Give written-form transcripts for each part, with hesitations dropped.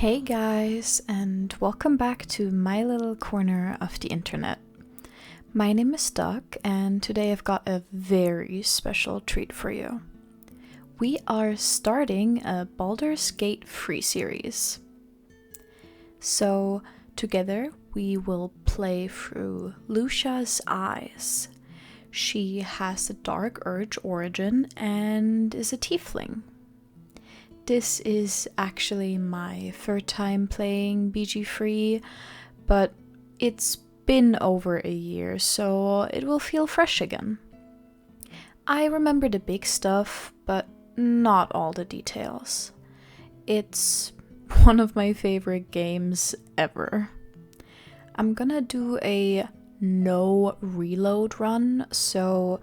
Hey guys, and welcome back to my little corner of the internet. My name is Duck, and today I've got a very special treat for you. We are starting a Baldur's Gate free series. So, together we will play through Lucia's eyes. She has a dark urge origin and is a tiefling. This is actually my third time playing BG Free, but it's been over a year, so it will feel fresh again. I remember the big stuff, but not all the details. It's one of my favorite games ever. I'm gonna do a no reload run, so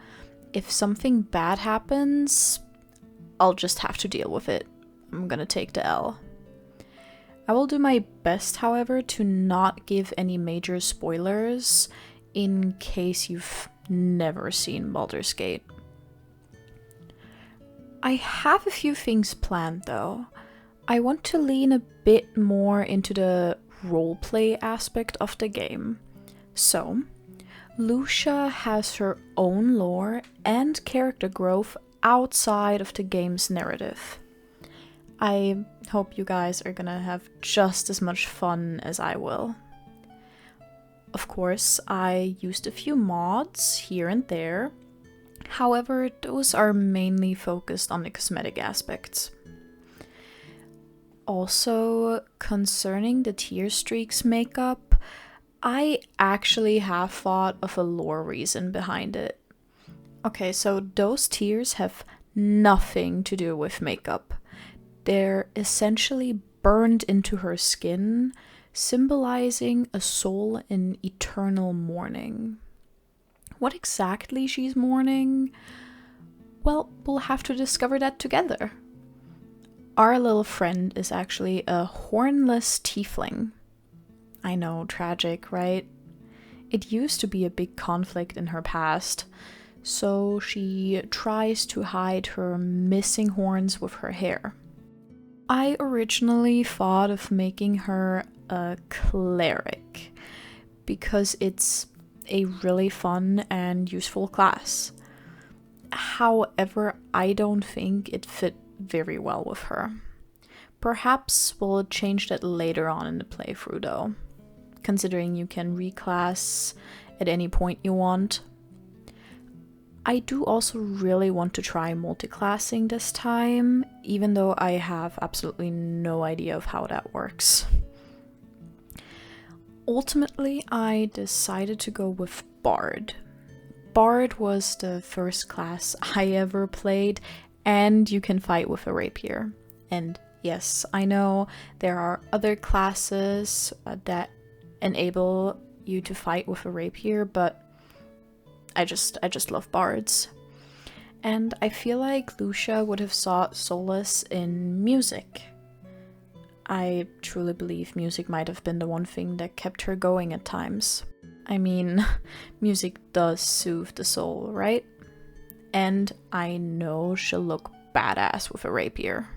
if something bad happens, I'll just have to deal with it. I'm gonna take the L. I will do my best, however, to not give any major spoilers in case you've never seen Baldur's Gate. I have a few things planned though. I want to lean a bit more into the roleplay aspect of the game. So, Lucia has her own lore and character growth outside of the game's narrative. I hope you guys are gonna have just as much fun as I will. Of course, I used a few mods here and there. However, those are mainly focused on the cosmetic aspects. Also, concerning the tear streaks makeup, I actually have thought of a lore reason behind it. Okay, so those tears have nothing to do with makeup. They're essentially burned into her skin, symbolizing a soul in eternal mourning. What exactly she's mourning? Well, we'll have to discover that together. Our little friend is actually a hornless tiefling. I know, tragic, right? It used to be a big conflict in her past, so she tries to hide her missing horns with her hair. I originally thought of making her a cleric because it's a really fun and useful class. However, I don't think it fit very well with her. Perhaps we'll change that later on in the playthrough though, considering you can reclass at any point you want. I do also really want to try multiclassing this time, even though I have absolutely no idea of how that works. Ultimately, I decided to go with Bard. Bard was the first class I ever played, and you can fight with a rapier. And yes, I know there are other classes that enable you to fight with a rapier, but I just love bards. And I feel like Lucia would have sought solace in music. I truly believe music might have been the one thing that kept her going at times. I mean, music does soothe the soul, right? And I know she'll look badass with a rapier.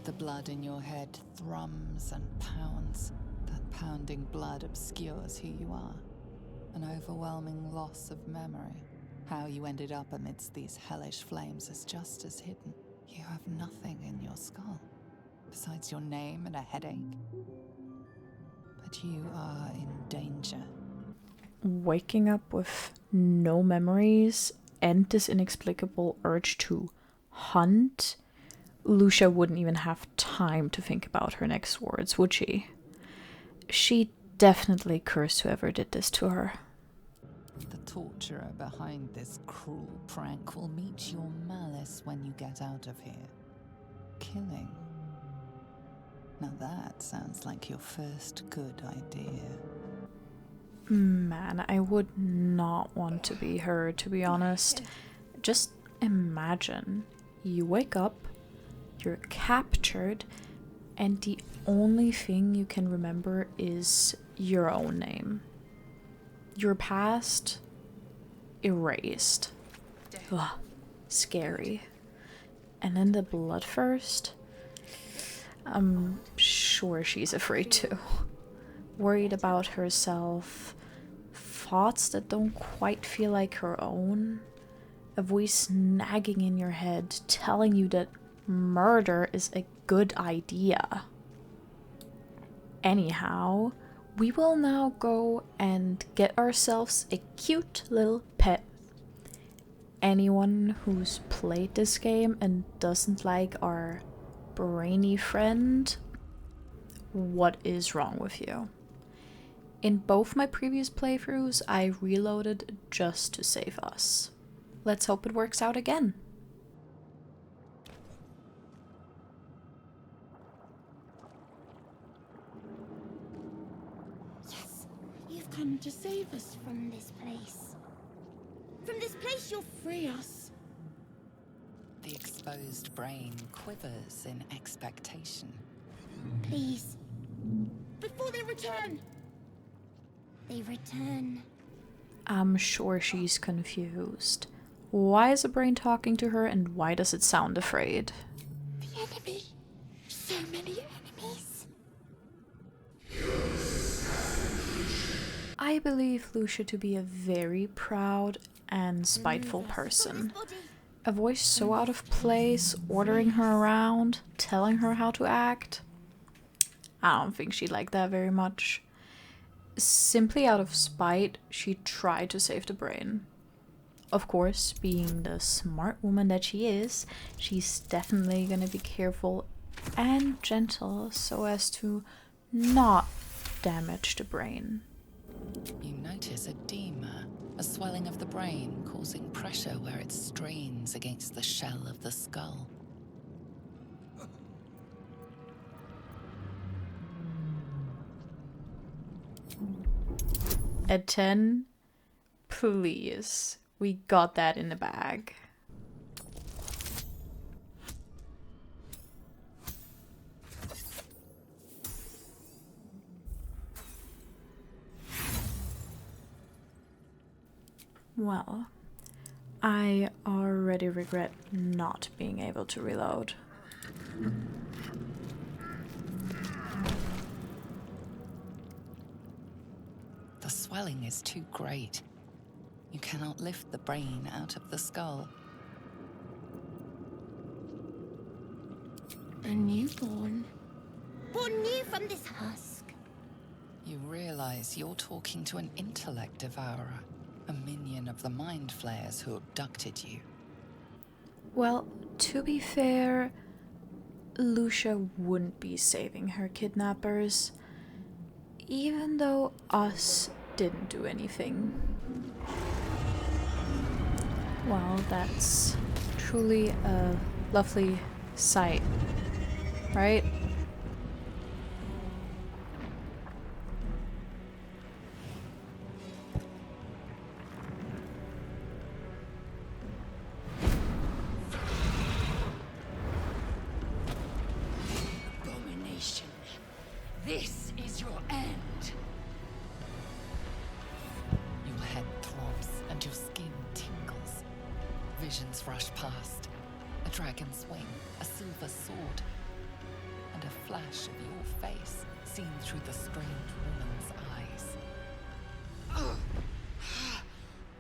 The blood in your head thrums and pounds. That pounding blood obscures who you are. An overwhelming loss of memory. How you ended up amidst these hellish flames is just as hidden. You have nothing in your skull, besides your name and a headache. But you are in danger. Waking up with no memories and this inexplicable urge to hunt, Lucia wouldn't even have time to think about her next words, would she? She definitely cursed whoever did this to her. The torturer behind this cruel prank will meet your malice when you get out of here. Killing. Now that sounds like your first good idea. Man, I would not want to be her, to be honest. Just imagine you wake up, you're captured, and the only thing you can remember is your own name. Your past erased. Ugh, scary. And then the bloodthirst? I'm sure she's afraid too. Worried about herself. Thoughts that don't quite feel like her own. A voice nagging in your head telling you that murder is a good idea. Anyhow, we will now go and get ourselves a cute little pet. Anyone who's played this game and doesn't like our brainy friend, what is wrong with you? In both my previous playthroughs, I reloaded just to save us. Let's hope it works out again. Yes, you've come to save us from this place. From this place, you'll free us. The exposed brain quivers in expectation. Please. Before they return. They return. I'm sure she's confused. Why is a brain talking to her and why does it sound afraid? The enemy. So many enemies. I believe Lucia to be a very proud and spiteful person. A voice so out of place, ordering her around, telling her how to act. I don't think she liked that very much. Simply out of spite, she tried to save the brain. Of course, being the smart woman that she is, she's definitely gonna be careful and gentle so as to not damage the brain. You notice edema, a swelling of the brain causing pressure where it strains against the shell of the skull. A 10? Please. We got that in the bag. Well, I already regret not being able to reload. The swelling is too great. You cannot lift the brain out of the skull. A newborn. Born new from this husk. You realize you're talking to an intellect devourer, a minion of the mind flayers who abducted you. Well, to be fair, Lucia wouldn't be saving her kidnappers, even though us didn't do anything. Well, that's truly a lovely sight, right? Abomination. This is your end. Your head throbs and your skin tingles. Visions rush past. A dragon's wing, a silver sword, and a flash of your face seen through the strange woman's eyes. Oh.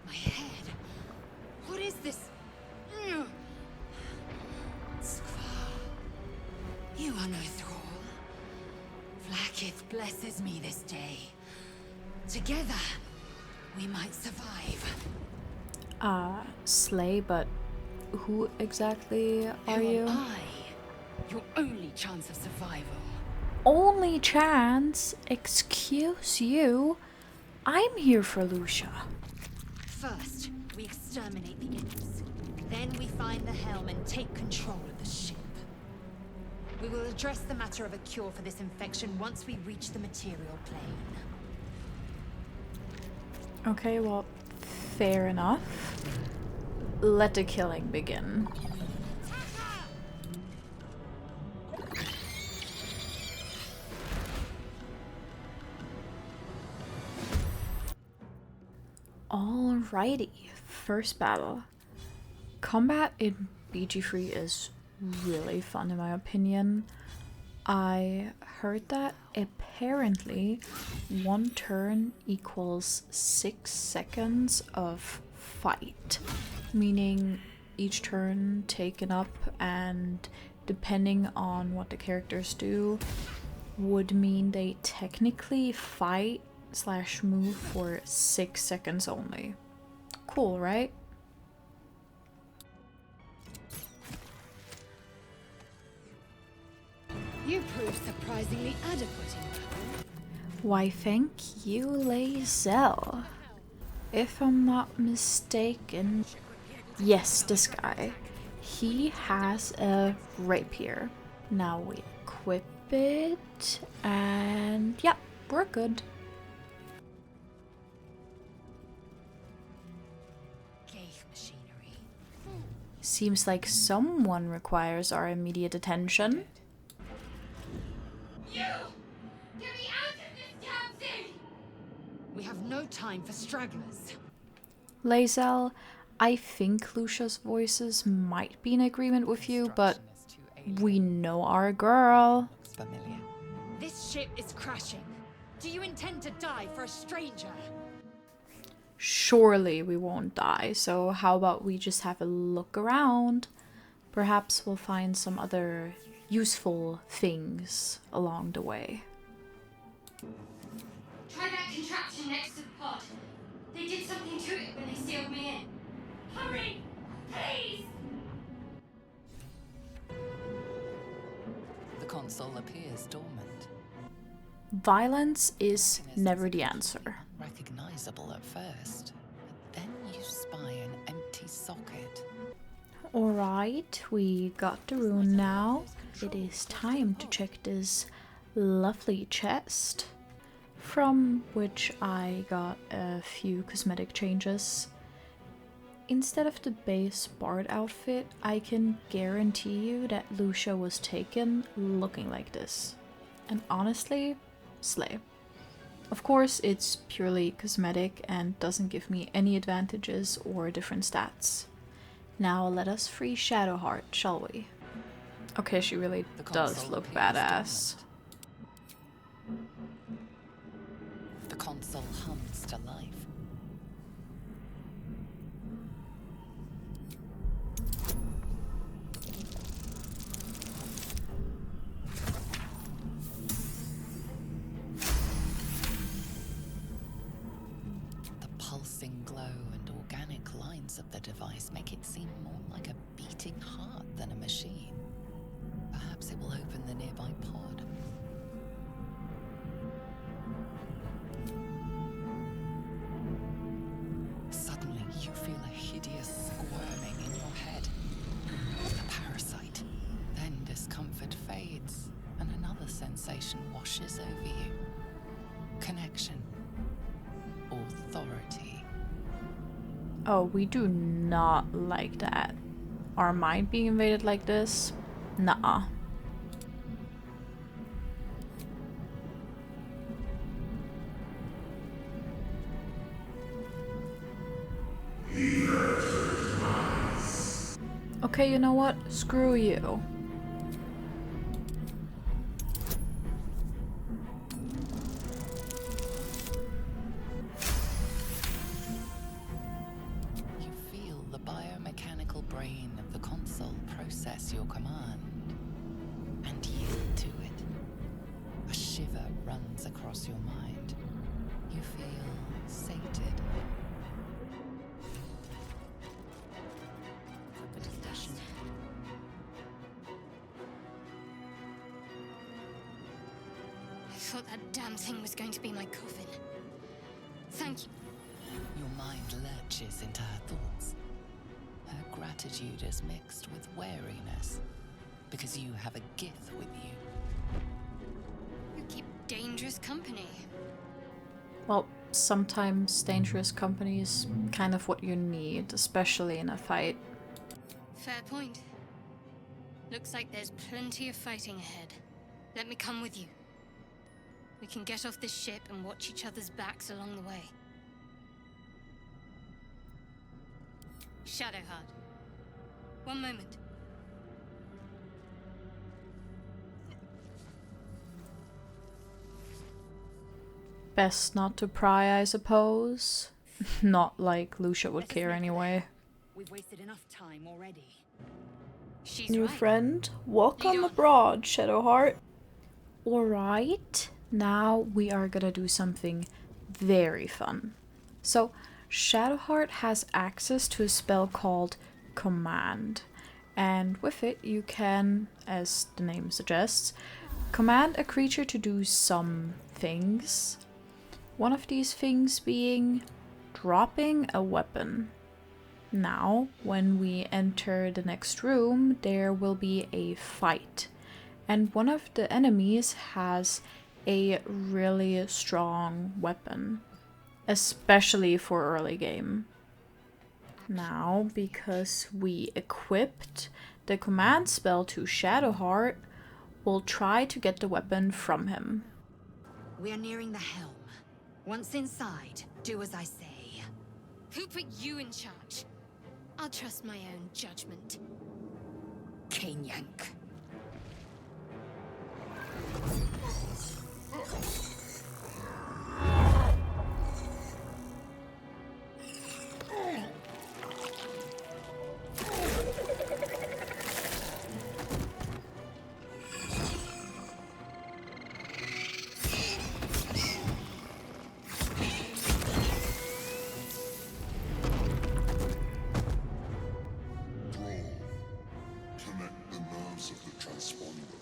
My head. What is this? Squall. You are no thrall. Vlaakith blesses me this day. Together, we might survive. Slay, but who exactly are you? Who am I? Your only chance of survival. Only chance? Excuse you? I'm here for Lucia. First, we exterminate the imps. Then we find the helm and take control of the ship. We will address the matter of a cure for this infection once we reach the material plane. Okay, well, fair enough. let the killing begin. Alrighty, first battle. Combat in BG3 is really fun in my opinion. I heard that apparently 1 turn equals 6 seconds of fight, meaning each turn taken up, and depending on what the characters do, would mean they technically fight / move for 6 seconds only. Cool, right? You proved surprisingly adequate in battle. Why, thank you, Laz'el. If I'm not mistaken, yes, this guy. He has a rapier. Now we equip it, and yeah, we're good. Gave machinery. Seems like someone requires our immediate attention. You! Get me out of this damn thing! We have no time for stragglers. Laz'el, I think Lucia's voices might be in agreement with you, but we know our girl. Familiar. This ship is crashing. Do you intend to die for a stranger? Surely we won't die, so how about we just have a look around? Perhaps we'll find some other useful things along the way. Try that contraption next to the pod. They did something to it when they sealed me in. Hurry! Please! The console appears dormant. Violence is never the answer. Recognizable at first, but then you spy an empty socket. Alright, we got the rune now. It is time to check this lovely chest, from which I got a few cosmetic changes. Instead of the base Bard outfit, I can guarantee you that Lucia was taken looking like this. And honestly, slay. Of course, it's purely cosmetic and doesn't give me any advantages or different stats. Now let us free Shadowheart, shall we? Okay, she really does look badass. The console hums to life. The pulsing glow and organic lines of the device make it seem more like a beating heart than a machine. Perhaps it will open the nearby pod. Suddenly, you feel a hideous squirming in your head. A parasite. Then discomfort fades, and another sensation washes over you. Connection. Authority. Oh, we do not like that. Our mind being invaded like this? Nuh-uh. Okay, you know what? Screw you. You feel the biomechanical brain of the console process your command and yield to it. A shiver runs across your mind. You feel sated. I thought that damn thing was going to be my coffin. Thank you. Your mind lurches into her thoughts. Her gratitude is mixed with wariness, because you have a Gith with you. You keep dangerous company. Well, sometimes dangerous company is kind of what you need, especially in a fight. Fair point. Looks like there's plenty of fighting ahead. Let me come with you. We can get off this ship and watch each other's backs along the way. Shadowheart. One moment. Best not to pry, I suppose. Not like Lucia would care anyway. We've wasted enough time already. She's New right. friend, welcome abroad, Shadowheart. Alright, now we are gonna do something very fun. So, Shadowheart has access to a spell called Command. And with it, you can, as the name suggests, command a creature to do some things. One of these things being dropping a weapon. Now, when we enter the next room, there will be a fight. And one of the enemies has a really strong weapon, especially for early game. Now, because we equipped the command spell to Shadowheart, we'll try to get the weapon from him. We are nearing the helm. Once inside, do as I say. Who put you in charge? I'll trust my own judgment. Cane yank. Connect the nerves of the transponder.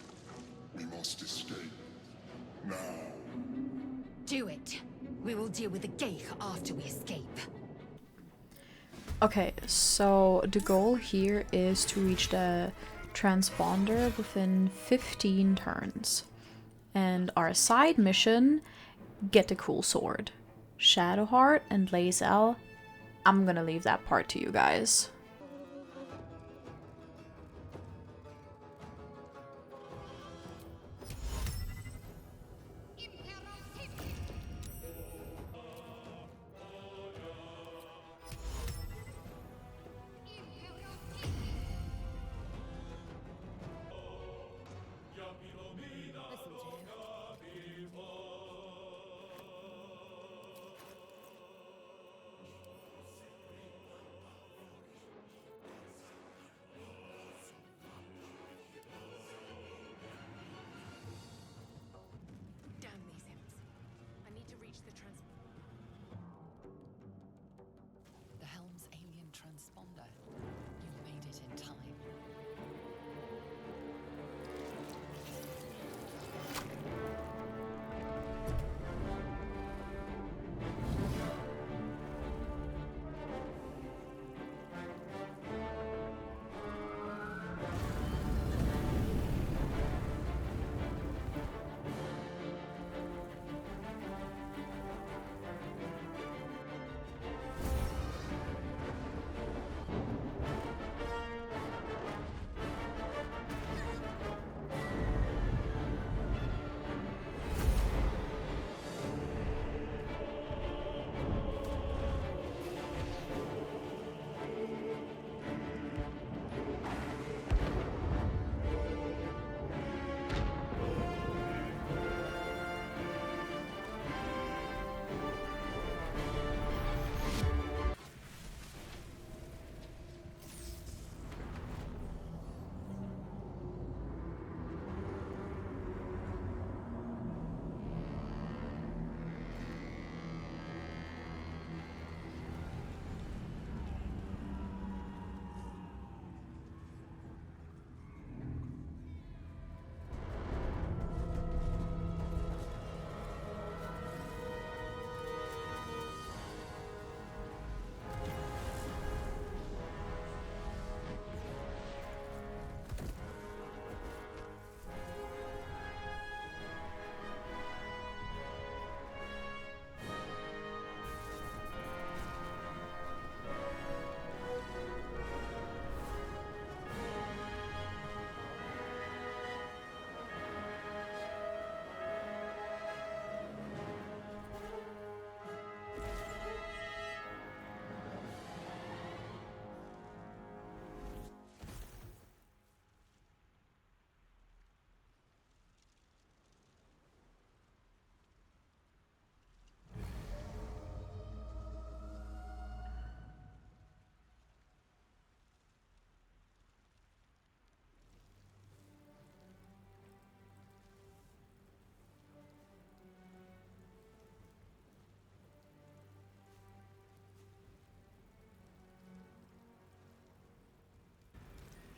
We must escape. Now. Do it. We will deal with the Geich after we escape. Okay, so the goal here is to reach the transponder within 15 turns. And our side mission, get the cool sword. Shadowheart and Laz'el, I'm gonna leave that part to you guys.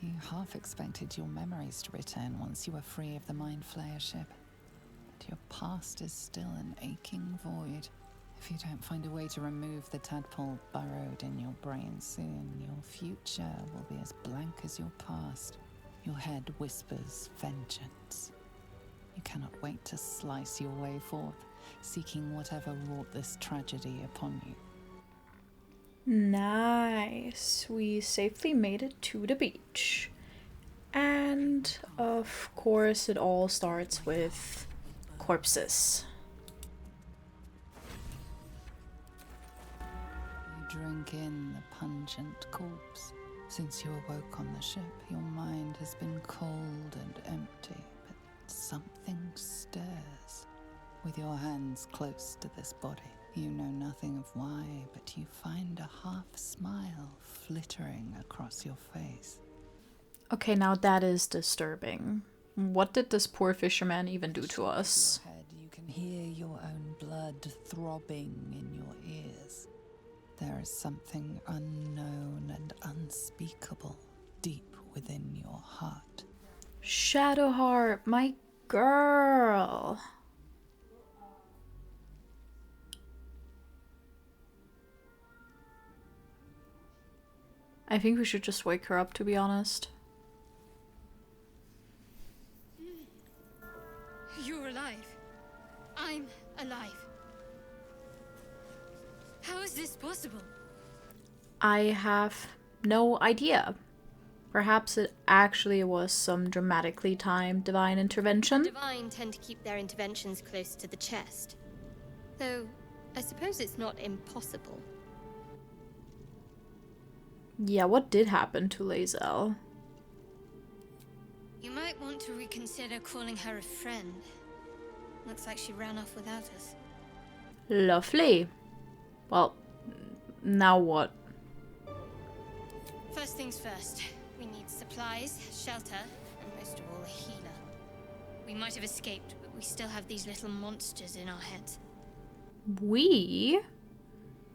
You half expected your memories to return once you were free of the Mind Flayer ship. But your past is still an aching void. If you don't find a way to remove the tadpole burrowed in your brain soon, your future will be as blank as your past. Your head whispers vengeance. You cannot wait to slice your way forth, seeking whatever wrought this tragedy upon you. Nice. We safely made it to the beach. And of course it all starts with corpses. You drink in the pungent corpse. Since you awoke on the ship, your mind has been cold and empty, but something stirs. With your hands close to this body, you know nothing of why, but you find a half smile flittering across your face. Okay, now that is disturbing. What did this poor fisherman even do to us? Your head, you can hear your own blood throbbing in your ears. There is something unknown and unspeakable deep within your heart. Shadowheart, my girl. I think we should just wake her up, to be honest. You're alive. I'm alive. How is this possible? I have no idea. Perhaps it actually was some dramatically timed divine intervention. Divine tend to keep their interventions close to the chest. Though, I suppose it's not impossible. Yeah, what did happen to Laz'el? You might want to reconsider calling her a friend. Looks like she ran off without us. Lovely. Well, now what? First things first. We need supplies, shelter, and most of all, a healer. We might have escaped, but we still have these little monsters in our heads. We?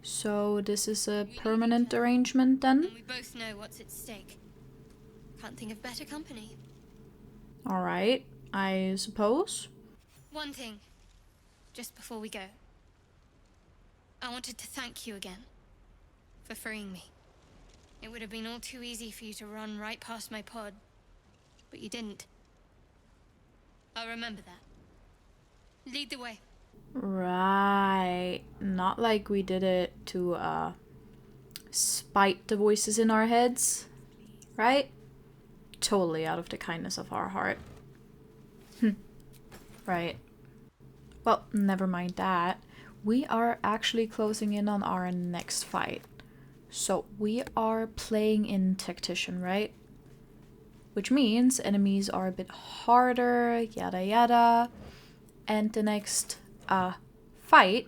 So this is a permanent arrangement then? And we both know what's at stake. Can't think of better company. Alright, I suppose. One thing, just before we go. I wanted to thank you again for freeing me. It would have been all too easy for you to run right past my pod, but you didn't. I'll remember that. Lead the way. Right. Not like we did it to spite the voices in our heads, right? Totally out of the kindness of our heart. Right. Well, never mind that. We are actually closing in on our next fight. So we are playing in Tactician, right? Which means enemies are a bit harder, yada yada. And the next fight,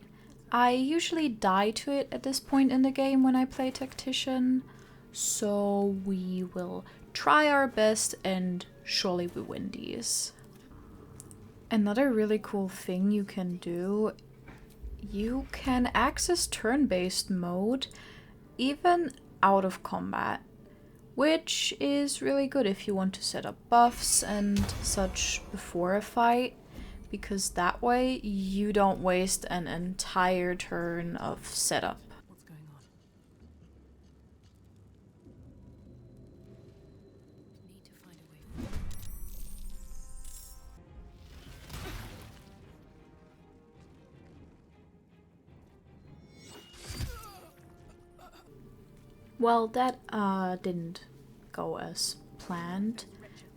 I usually die to it at this point in the game when I play Tactician. So we will try our best and surely we win these. Another really cool thing you can do, you can access turn-based mode even out of combat, which is really good if you want to set up buffs and such before a fight, because that way you don't waste an entire turn of setup. What's going on? Need to find a way forward. Well, that didn't go as planned,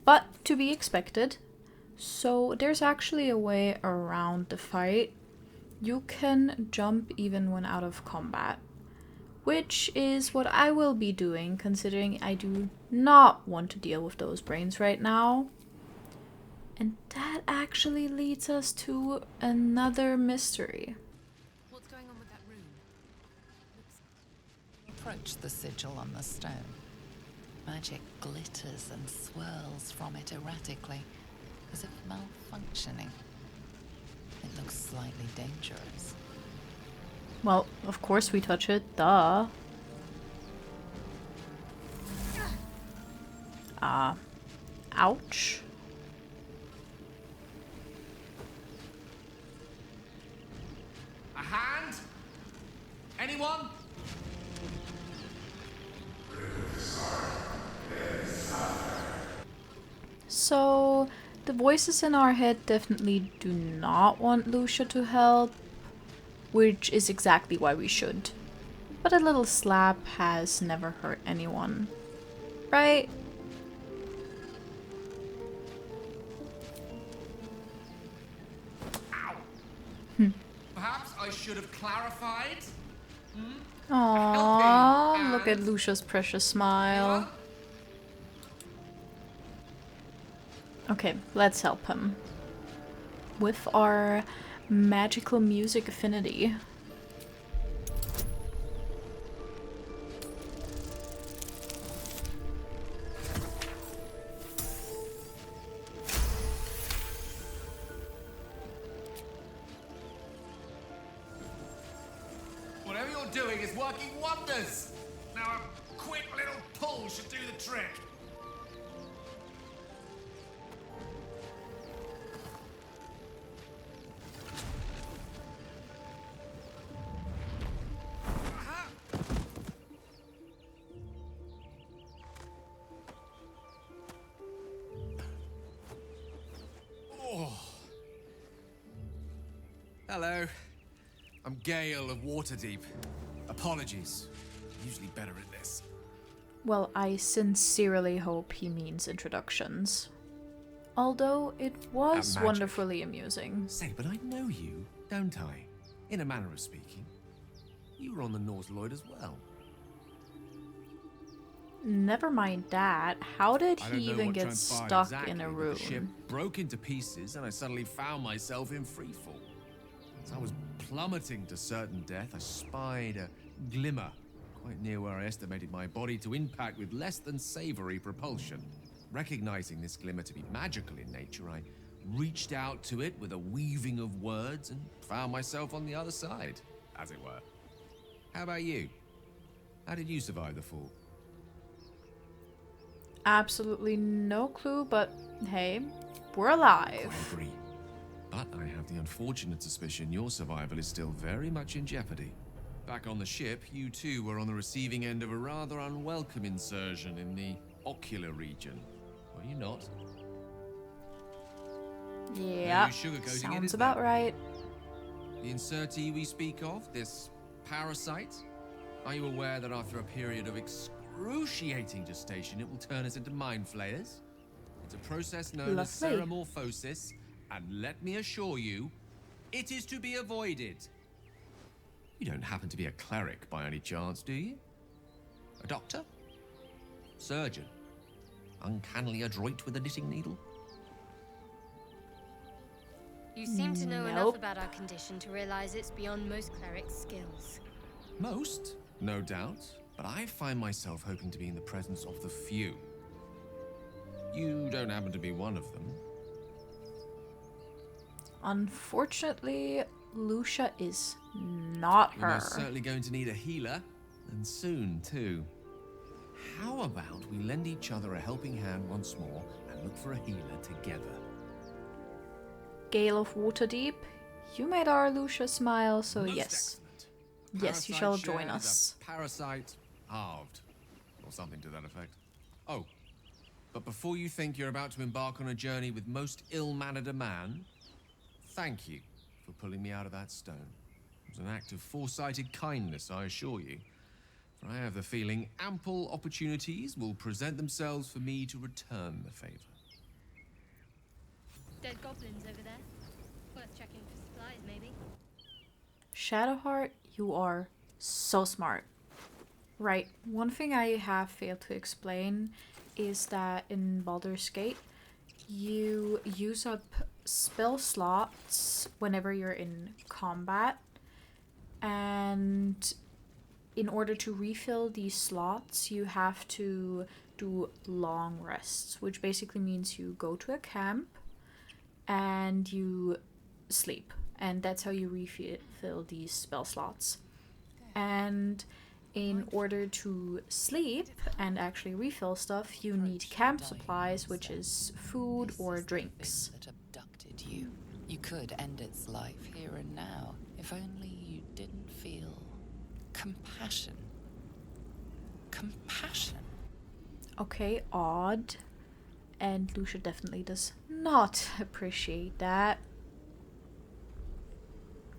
but to be expected. So there's actually a way around the fight. You can jump even when out of combat, which is what I will be doing considering I do not want to deal with those brains right now. And that actually leads us to another mystery. What's going on with that room? Approach the sigil on the stone. Magic glitters and swirls from it erratically, as if malfunctioning. It looks slightly dangerous. Well, of course we touch it, duh. Ouch. A hand? Anyone? So, the voices in our head definitely do not want Lucia to help, which is exactly why we should. But a little slap has never hurt anyone, right? Perhaps I should have clarified? Aww, look at hand. Lucia's precious smile. Anyone? Okay, let's help him. With our magical music affinity. Whatever you're doing is working wonders. Now a quick little pull should do the trick. Hello. I'm Gale of Waterdeep. Apologies. I'm usually better at this. Well, I sincerely hope he means introductions. Although it was magic. wonderfully amusing. Say, but I know you, don't I? In a manner of speaking. You were on the North Lloyd as well. Never mind that. How did I don't he know even what get transpired stuck exactly, in a but room? the ship broke into pieces and I suddenly found myself in freefall. As I was plummeting to certain death, I spied a glimmer quite near where I estimated my body to impact with less than savory propulsion. Recognizing this glimmer to be magical in nature, I reached out to it with a weaving of words and found myself on the other side, as it were. How about you? How did you survive the fall? Absolutely no clue, but hey, we're alive. I agree. But I have the unfortunate suspicion your survival is still very much in jeopardy. Back on the ship, you too were on the receiving end of a rather unwelcome insertion in the ocular region. Were you not? Yeah, use sugarcoating it, sounds is about there? right. The insertee we speak of, this parasite, are you aware that after a period of excruciating gestation, it will turn us into mind flayers? It's a process known as Lovely. ceremorphosis, and let me assure you, it is to be avoided. You don't happen to be a cleric by any chance, do you? A doctor? Surgeon? Uncannily adroit with a knitting needle? You seem to know enough Nope. about our condition to realize it's beyond most clerics' skills. Most, no doubt, but I find myself hoping to be in the presence of the few. You don't happen to be one of them. Unfortunately, Lucia is not You're her. most certainly going to need a healer, and soon, too. How about we lend each other a helping hand once more and look for a healer together? Gale of Waterdeep, you made our Lucia smile, so Most yes. excellent. Yes, you Parasite shall shared join is a us. Parasite halved, or something to that effect. Oh, but before you think you're about to embark on a journey with most ill-mannered a man, thank you for pulling me out of that stone. It was an act of foresighted kindness, I assure you. For I have the feeling ample opportunities will present themselves for me to return the favor. Dead goblins over there. Worth checking for supplies, maybe. Shadowheart, you are so smart. Right, one thing I have failed to explain is that in Baldur's Gate, you use up spell slots whenever you're in combat, and in order to refill these slots, you have to do long rests, which basically means you go to a camp and you sleep, and that's how you refill these spell slots. And In order to sleep and actually refill stuff, you need camp supplies, which is food or drinks. That abducted you. You could end its life here and now, if only you didn't feel compassion. Compassion. Okay, odd. And Lucia definitely does not appreciate that.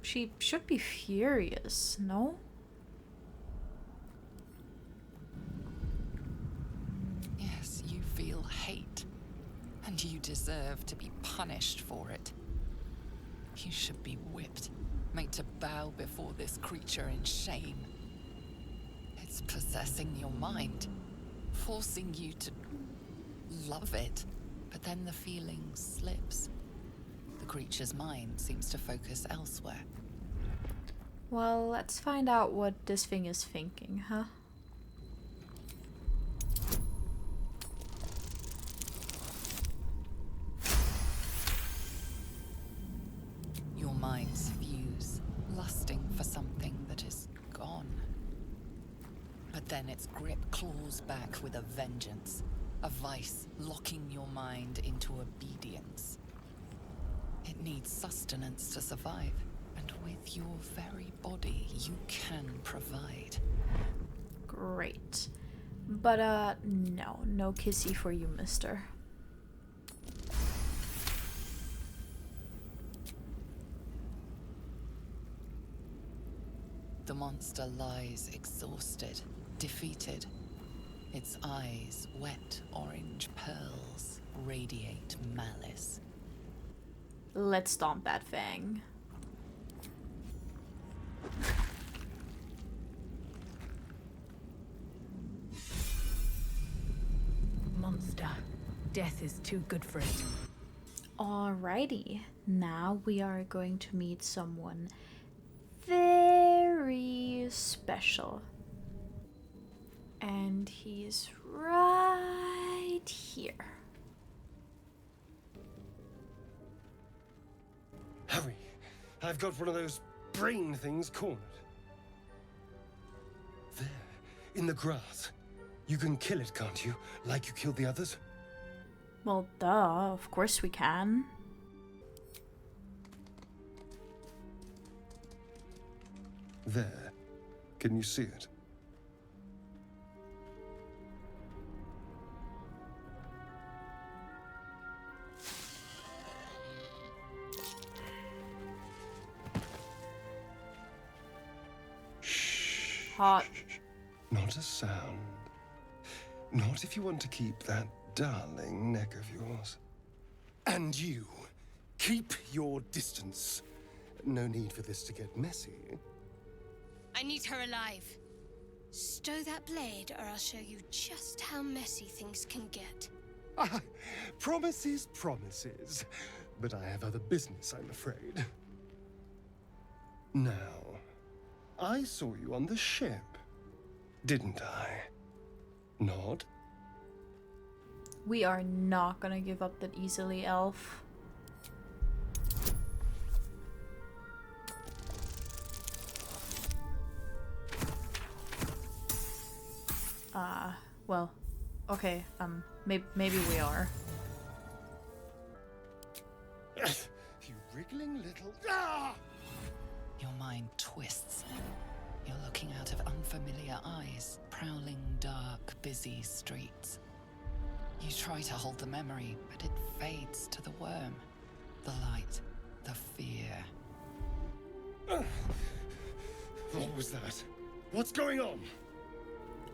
She should be furious, no? Yes, you feel hate, and you deserve to be punished for it. You should be whipped, made to bow before this creature in shame. It's possessing your mind, forcing you to love it, but then the feeling slips. The creature's mind seems to focus elsewhere. Well, let's find out what this thing is thinking, huh? Your minds fuse, lusting for something that is gone. But then its grip claws back with a vengeance, a vice locking your mind into obedience. It needs sustenance to survive, and with your very body, you can provide. Great. But, no kissy for you, mister. The monster lies exhausted, defeated. Its eyes, wet orange pearls, radiate malice. Let's stomp that thing. Monster. Death is too good for it. Alrighty. Now we are going to meet someone very special. And he's right here. Hurry! I've got one of those brain things cornered. There, in the grass. You can kill it, can't you? Like you killed the others? Well, duh, of course we can. There. Can you see it? Shh. Hot. Not a sound. Not if you want to keep that darling neck of yours. And you, keep your distance. No need for this to get messy. I need her alive. Stow that blade, or I'll show you just how messy things can get. Ah, promises, promises. But I have other business, I'm afraid. Now, I saw you on the ship, didn't I? Nod? We are not gonna give up that easily, elf. Well, okay, maybe we are. You wriggling little... Ah! Your mind twists. You're looking out of unfamiliar eyes, prowling dark, busy streets. You try to hold the memory, but it fades to the worm. The light, the fear. What was that? What's going on?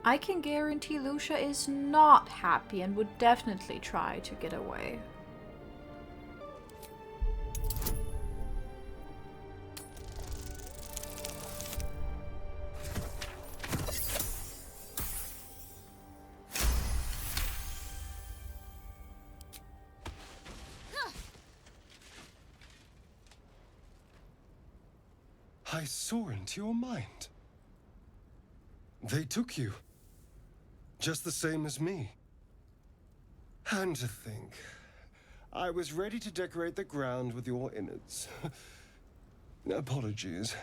I can guarantee Lucia is not happy and would definitely try to get away. I saw into your mind. They took you. Just the same as me. And to think, I was ready to decorate the ground with your innards. Apologies.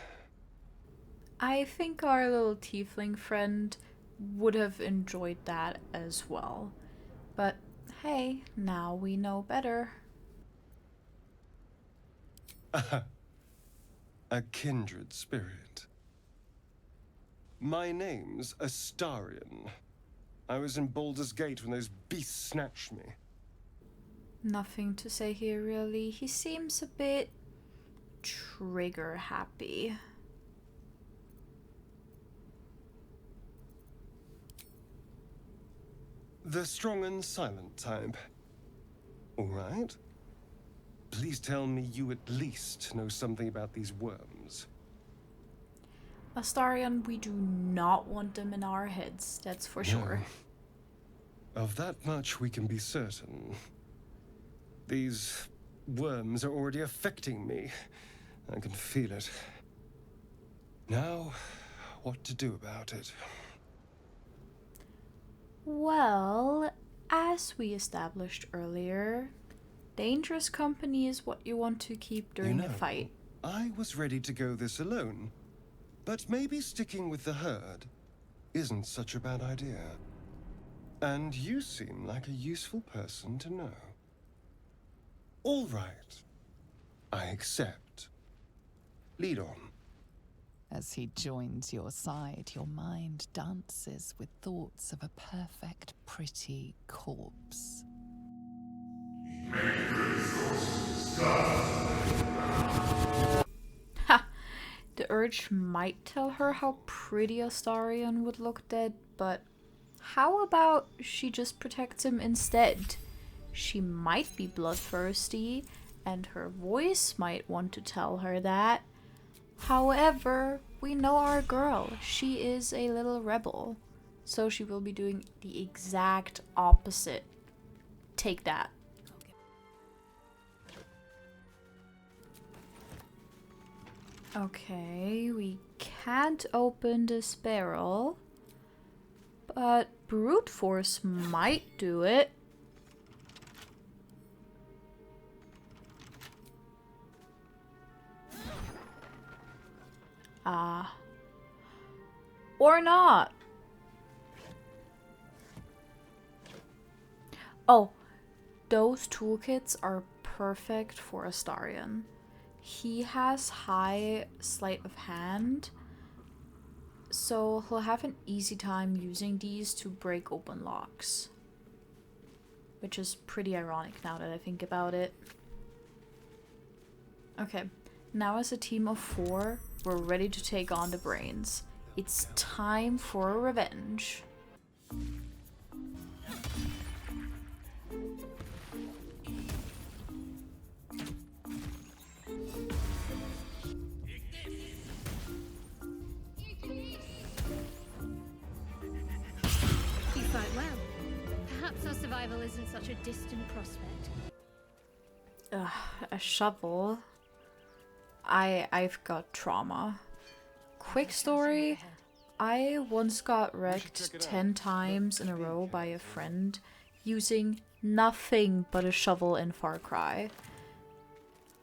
I think our little tiefling friend would have enjoyed that as well. But hey, now we know better. A kindred spirit. My name's Astarion. I was in Baldur's Gate when those beasts snatched me. Nothing to say here, really. He seems a bit trigger happy. The strong and silent type. All right. Please tell me you at least know something about these worms. Astarion, we do not want them in our heads, that's for sure. Of that much we can be certain. These worms are already affecting me. I can feel it. Now, what to do about it? Well, as we established earlier, dangerous company is what you want to keep during a fight. I was ready to go this alone, but maybe sticking with the herd isn't such a bad idea. And you seem like a useful person to know. All right. I accept. Lead on. As he joins your side, your mind dances with thoughts of a perfect, pretty corpse. Ha! The urge might tell her how pretty Astarion would look dead, but how about she just protects him instead? She might be bloodthirsty, and her voice might want to tell her that. However, we know our girl. She is a little rebel, so she will be doing the exact opposite. Take that. Okay, we can't open this barrel, but brute force might do it. Or not. Oh, those toolkits are perfect for Astarion. He has high sleight of hand, so he'll have an easy time using these to break open locks. Which is pretty ironic now that I think about it. Okay, now as a team of 4, we're ready to take on the brains. It's time for revenge. You fight well. Perhaps our survival isn't such a distant prospect. A shovel? I've got trauma. Quick story, I once got wrecked 10 times in a row by a friend using nothing but a shovel in Far Cry.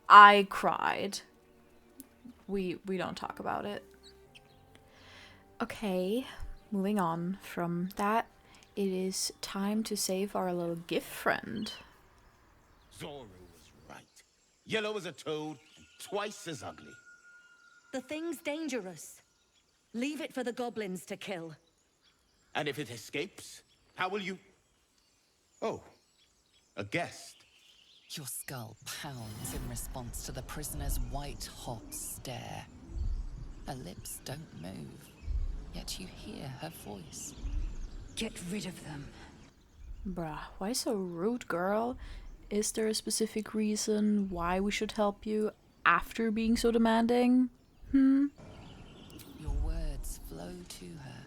I cried. We don't talk about it. Okay, moving on from that, it is time to save our little gift friend. Zoro was right. Yellow as a toad and twice as ugly. The thing's dangerous. Leave it for the goblins to kill. And if it escapes, how will you... Oh, a guest. Your skull pounds in response to the prisoner's white-hot stare. Her lips don't move, yet you hear her voice. Get rid of them. Bruh, why so rude, girl? Is there a specific reason why we should help you after being so demanding? Your words flow to her,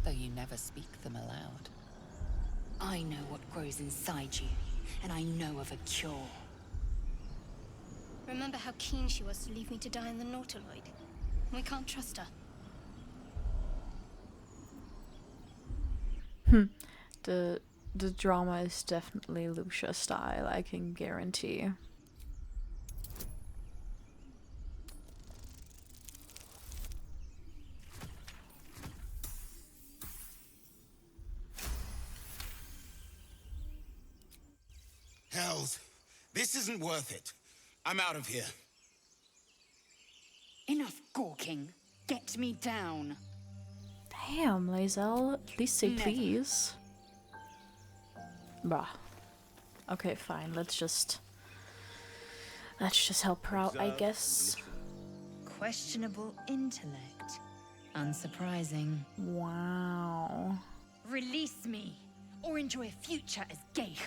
though you never speak them aloud. I know what grows inside you, and I know of a cure. Remember how keen she was to leave me to die in the Nautiloid? We can't trust her. The drama is definitely Lucia style, I can guarantee. Hells, this isn't worth it. I'm out of here. Enough gawking. Get me down. Damn, Laz'el. At least say please. Bruh. Okay, fine. Let's just help her out, I guess. Questionable intellect. Unsurprising. Wow. Release me, or enjoy a future as Geich.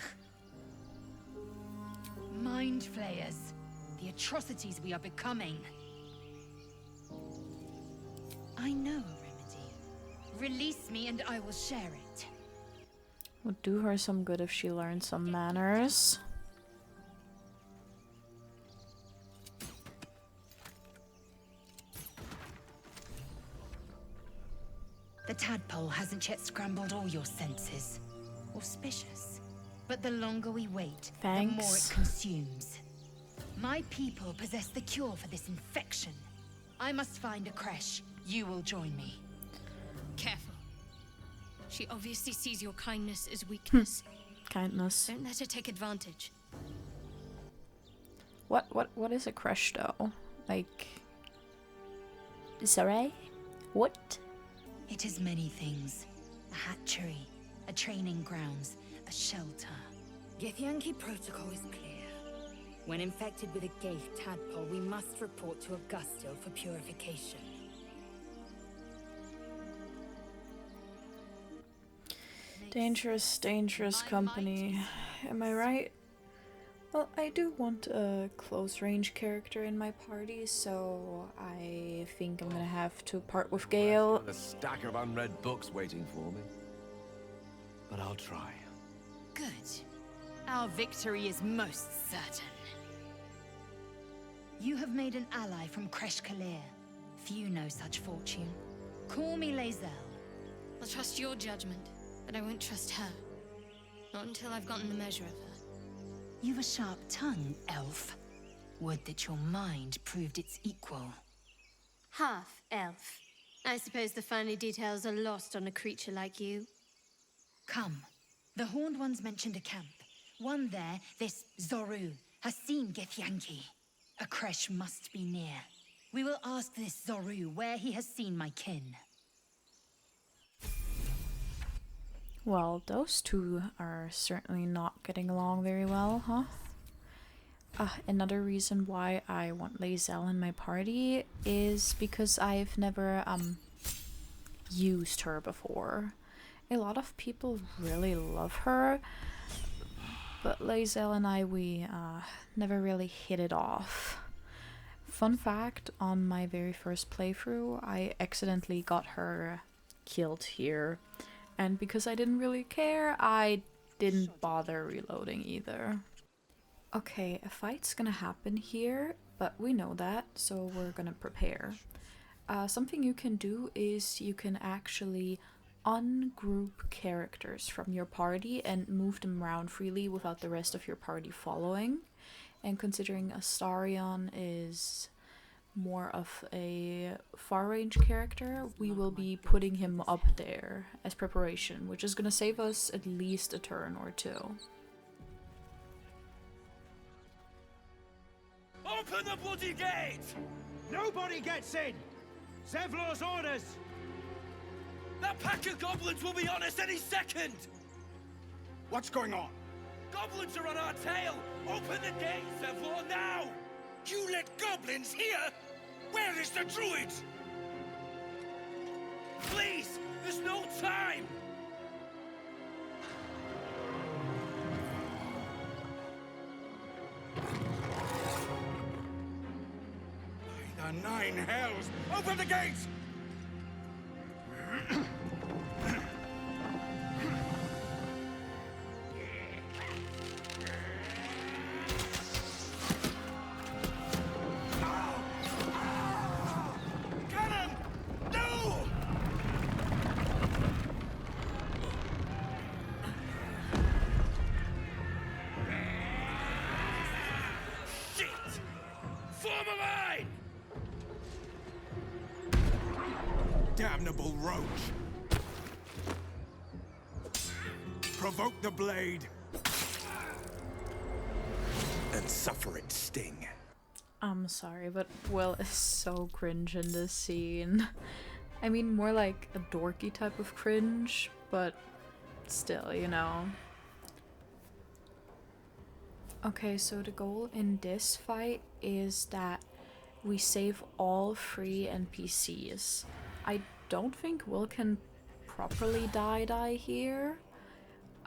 Mind flayers. The atrocities we are becoming. I know a remedy. Release me and I will share it. Would do her some good if she learned some manners. The tadpole hasn't yet scrambled all your senses. Auspicious. But the longer we wait, the more it consumes. My people possess the cure for this infection. I must find a creche. You will join me. Careful. She obviously sees your kindness as weakness. Kindness. Don't let her take advantage. What is a creche though? Like, sorry? What? It is many things. A hatchery, a training grounds, a shelter. Githyanki protocol is clear. When infected with a Geich tadpole, we must report to Augustil for purification. Dangerous, dangerous company. Am I right? Well, I do want a close-range character in my party, so I think I'm gonna have to part with Gale. A stack of unread books waiting for me. But I'll try. Good. Our victory is most certain. You have made an ally from Kresh Kalir. Few know such fortune. Call me Laz'el. I'll trust your judgment, but I won't trust her. Not until I've gotten the measure of her. You've a sharp tongue, elf. Would that your mind proved its equal. Half elf. I suppose the finer details are lost on a creature like you. Come. The Horned Ones mentioned a camp. One there, this Zoru, has seen Githyanki. A creche must be near. We will ask this Zoru where he has seen my kin. Well, those two are certainly not getting along very well, huh? Another reason why I want Laz'el in my party is because I've never used her before. A lot of people really love her, but Laz'el and we never really hit it off. Fun fact, on my very first playthrough, I accidentally got her killed here. And because I didn't really care, I didn't bother reloading either. Okay, a fight's gonna happen here, but we know that, so we're gonna prepare. Something you can do is you can actually ungroup characters from your party and move them around freely without the rest of your party following. And considering Astarion is more of a far-range character, we will be putting him up there as preparation, which is gonna save us at least a turn or two. Open the bloody gate! Nobody gets in! Zevlor's orders! That pack of goblins will be on us any second! What's going on? Goblins are on our tail! Open the gate, Zevlor, now! You let goblins here? Where is the druid? Please! There's no time! By the 9 hells! Open the gates! Damnable roach! Provoke the blade! suffer its sting. I'm sorry, but Will is so cringe in this scene. I mean, more like a dorky type of cringe, but still, you know. Okay, so the goal in this fight is that we save all free NPCs. I don't think Will can properly die here,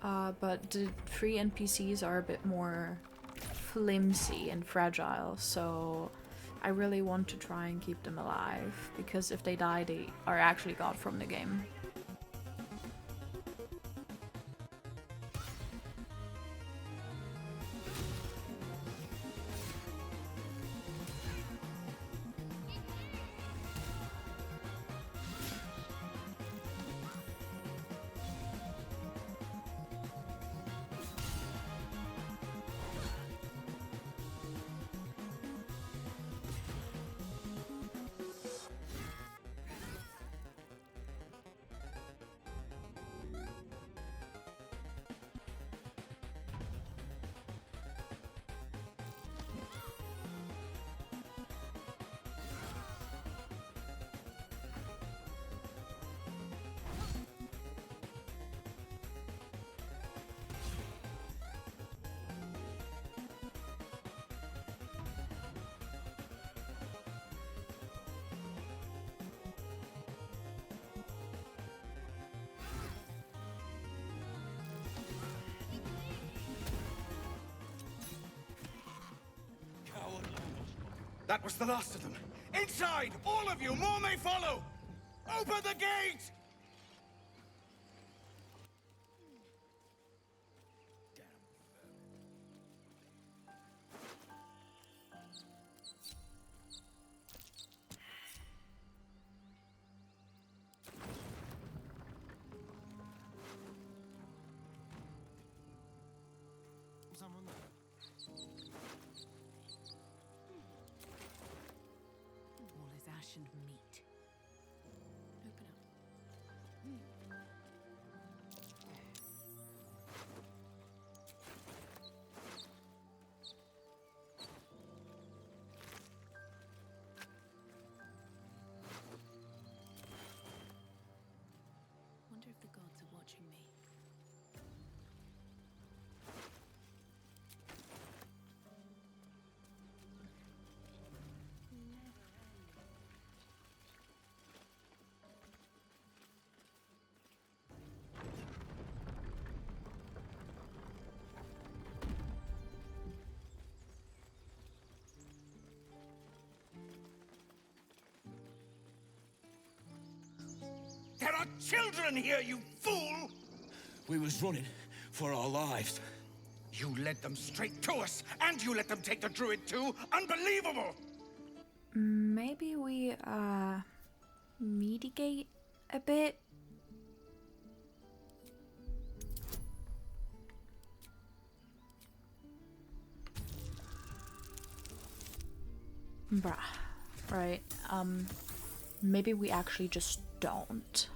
but the free NPCs are a bit more flimsy and fragile, so I really want to try and keep them alive, because if they die, they are actually gone from the game. That was the last of them. Inside! All of you! More may follow! Open the gate! Someone there. All is ash and meat. Open up. Wonder if the gods are watching me. There are children here, you fool! We was running for our lives. You led them straight to us, and you let them take the druid too? Unbelievable! Maybe we, mitigate a bit? Bruh. Right, maybe we actually just don't.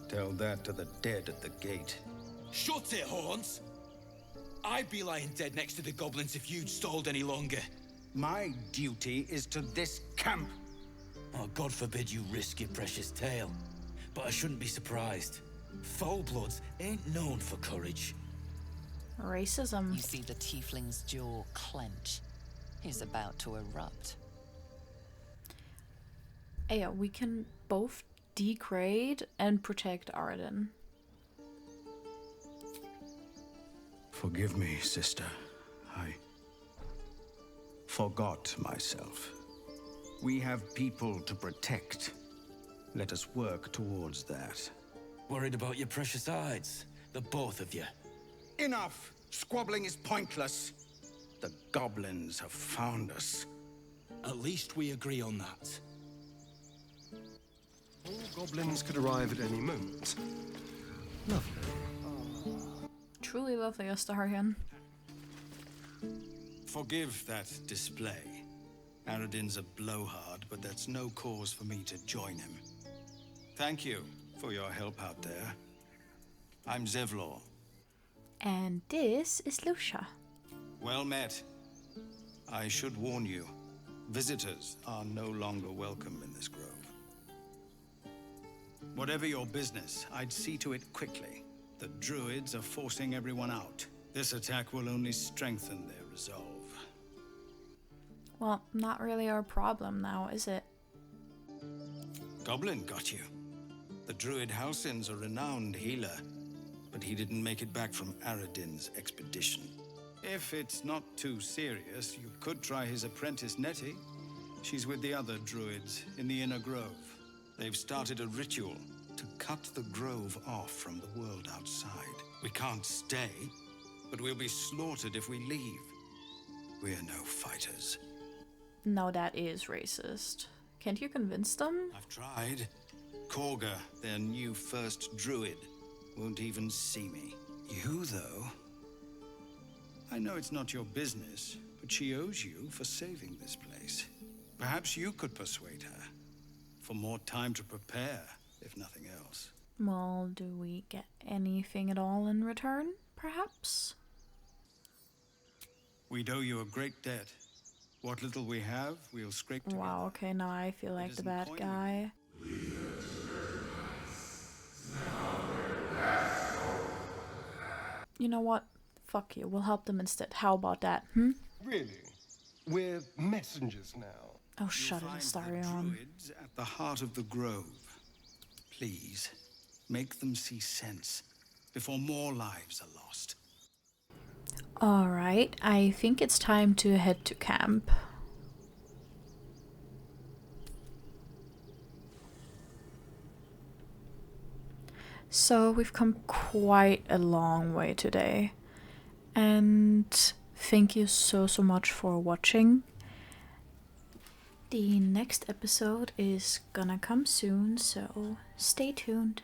Tell that to the dead at the gate. Shut it, Horns! I'd be lying dead next to the goblins if you'd stalled any longer. My duty is to this camp. Oh, God forbid you risk your precious tail. But I shouldn't be surprised. Foul-bloods ain't known for courage. Racism. You see the tiefling's jaw clench. He's about to erupt. Yeah, we can both degrade and protect Arden. Forgive me, sister. I forgot myself. We have people to protect. Let us work towards that. Worried about your precious hides? The both of you. Enough! Squabbling is pointless. The goblins have found us. At least we agree on that. All goblins could arrive at any moment. Lovely. Truly lovely, Astarion. Forgive that display. Aradin's a blowhard, but that's no cause for me to join him. Thank you for your help out there. I'm Zevlor. And this is Lucia. Well met. I should warn you, visitors are no longer welcome in this grove. Whatever your business, I'd see to it quickly. The druids are forcing everyone out. This attack will only strengthen their resolve. Well, not really our problem now, is it? Goblin got you. The druid Halsin's a renowned healer, but he didn't make it back from Aradin's expedition. If it's not too serious, you could try his apprentice Nettie. She's with the other druids in the inner grove. They've started a ritual to cut the grove off from the world outside. We can't stay, but we'll be slaughtered if we leave. We're no fighters. No, that is racist. Can't you convince them? I've tried. Korga, their new first druid, won't even see me. You, though? I know it's not your business, but she owes you for saving this place. Perhaps you could persuade her. For more time to prepare, if nothing else. Well, do we get anything at all in return, perhaps? We'd owe you a great debt. What little we have, we'll scrape together. Wow, okay, now I feel like the bad guy. You know what? Fuck you, we'll help them instead. How about that, Really? We're messengers now. Oh, shut it, Astarion. Druids at the heart of the grove. Please, make them see sense before more lives are lost. Alright, I think it's time to head to camp. So we've come quite a long way today. And thank you so much for watching. The next episode is gonna come soon, so stay tuned.